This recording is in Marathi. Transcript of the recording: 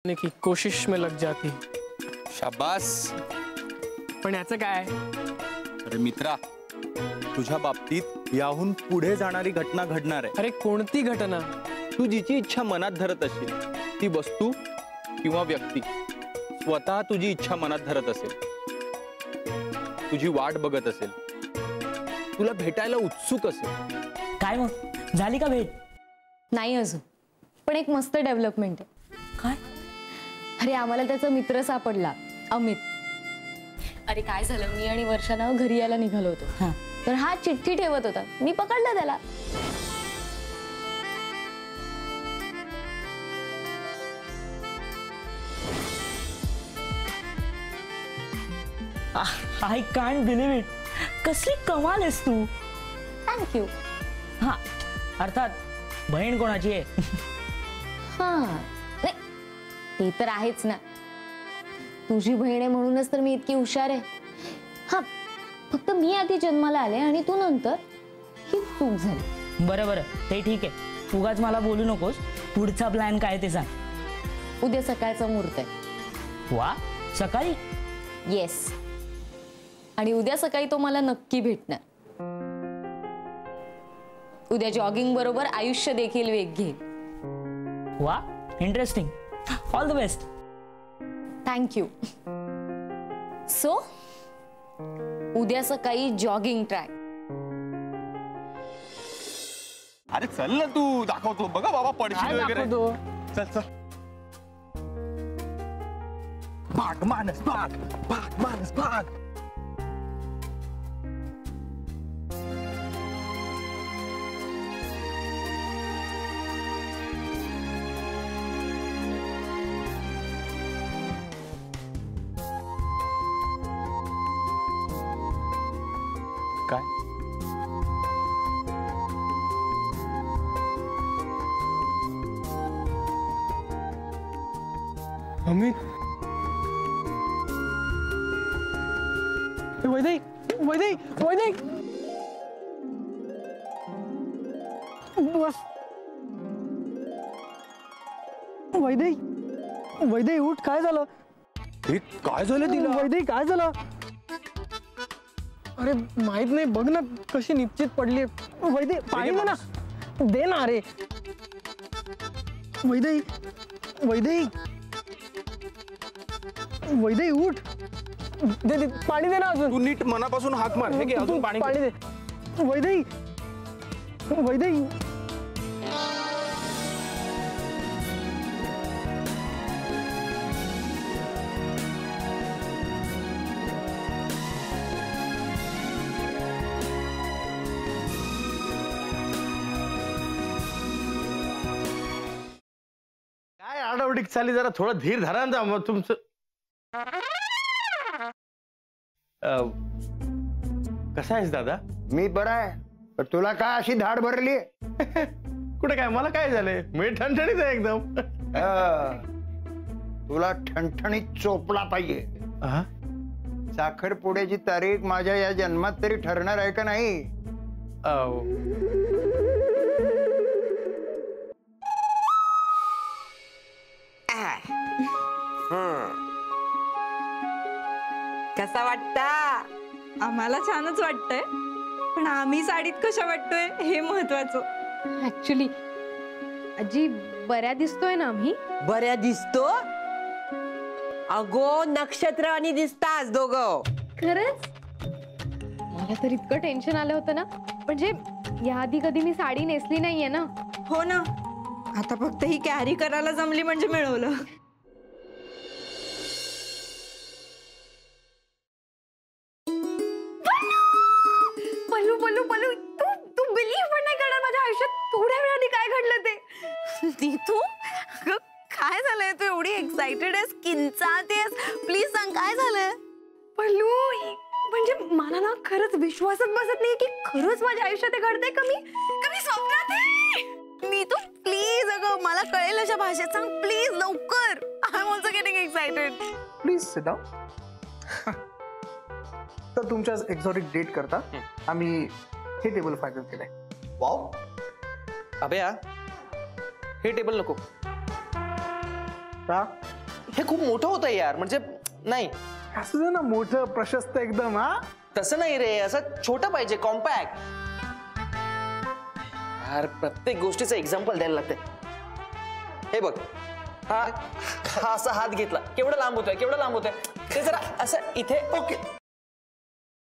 की कोशिश में लग जाती। शाबास। पण याचं काय? अरे मित्रा, तुझ्या बाबतीत याहून पुढे जाणारी घटना घडणार आहे। अरे कोणती घटना? तू जिची इच्छा मनात धरत असशील ती वस्तू किंवा व्यक्ती स्वतः तुझी इच्छा मनात धरत असेल, तुझी वाट बघत असेल, तुला भेटायला उत्सुक असेल। काय मग झाली का भेट? नाही अजून, पण एक मस्त डेव्हलपमेंट आहे। काय? अरे आम्हाला त्याचा मित्र सापडला, अमित। अरे काय झालं, मी आणि वर्षानं घरी यायला निघालो होतो, तर हा चिठ्ठी ठेवत होता, मी पकडला त्याला। I can't believe it. कसली कमाल आहेस तू। थँक्यू। हा, अर्थात बहीण कोणाची आहे? हा नाही, ते तर आहेच ना, तुझी बहीण आहे म्हणूनच तर मी इतकी हुशार आहे। हा, फक्त मी आधी जन्माला आले आणि तू नंतर, ही चूक झाली। बरं बरं, ते ठीक आहे, उगाच मला बोलू नकोस। पुढचा प्लॅन काय ते सांग। उद्या सकाळचा मुहूर्त आहे। वा, सकाळी? येस, आणि उद्या सकाळी तो मला नक्की भेटणार। उद्या जॉगिंग बरोबर आयुष्य देखील वेग घेईल। वा, interesting. All the best. Thank you. So उद्या सकाळी जॉगिंग ट्राय। अरे चल ना, तू दाखवतो बघा बाबा, पडशील वगैरे। चल चल। भाग मानस भाग, भाग मानस भाग। काय? अमित, वैदेही वैदेही वैदेही, बस। वैदेही वैदेही उठ, काय झालं? काय झालं तिला? वैदेही काय झालं? अरे माहित नाही, बघ ना कशी निश्चित पडली। वैदेही पाणी दे ना, दे ना। अरे वैदेही वैदेही वैदेही उठ, दे दे पाणी, दे ना अजून। तू नीट मनापासून हाक मार, हे घे अजून पाणी दे। वैदेही वैदेही, काय आडावडीक चाली, जरा थोडं धीर धरा ना मग तुमचं। कसा आहेस दादा? मी बरा आहे, पण तुला काय अशी धाड भरली? कुठे काय, मला काय झालंय? मी ठणठणीत आहे एकदम। तुला ठणठणीत चोपला पाहिजे। साखरपुड्याची तारीख माझ्या या जन्मात तरी ठरणार आहे का नाही? कसा वाटता? आम्हाला छानच वाटतंय, पण आम्ही साडीत कशा वाटतोय हे महत्वाचं। ऍक्च्युली आजी, बऱ्या दिसतोय ना आम्ही? बऱ्या दिसतो? अगो नक्षत्रावानी दिसतास दोघं। खरंच? मला तर इतकं टेन्शन आलं होतं ना, म्हणजे याआधी कधी मी साडी नेसली नाहीये ना। हो ना, आता फक्त ही कॅरी करायला जमली म्हणजे मिळवलं। पल्लू पल्लू पल्लू, तू बिलीव्ह पण नाही करणार, माझ्या आयुष्यात थोड्या वेळाने काय घडलं ते। नीतू, काय झालंय? तू एवढी एक्साइटेड आहेस, किंचाळतेस, प्लीज सांग काय झालंय? पल्लू, म्हणजे मला ना खरंच विश्वासच बसत नाही की खरंच माझ्या आयुष्यात हे घडतंय का मी स्वप्नात आहे? नीतू प्लीज, अगं मला कळेल अशा भाषेत सांग प्लीज, लवकर। I am also getting excited. Please sit down. तर तुमच्या एक्झॉटिक डेट करता आम्ही हे टेबल फायनल केलंय। वाव, अबे हे टेबल नको का? हे खूप मोठं होतं यार, म्हणजे नाही असं दे ना मोठं प्रशस्त एकदम. हा तसं नाही रे, असं छोटं पाहिजे, कॉम्पॅक्ट. यार प्रत्येक गोष्टीचं एक्झाम्पल द्यायला लागते. हे बघ, हा असा हात घेतला, केवढा लांब होतोय, केवढा लांब होतोय, ते जरा असं इथे. ओके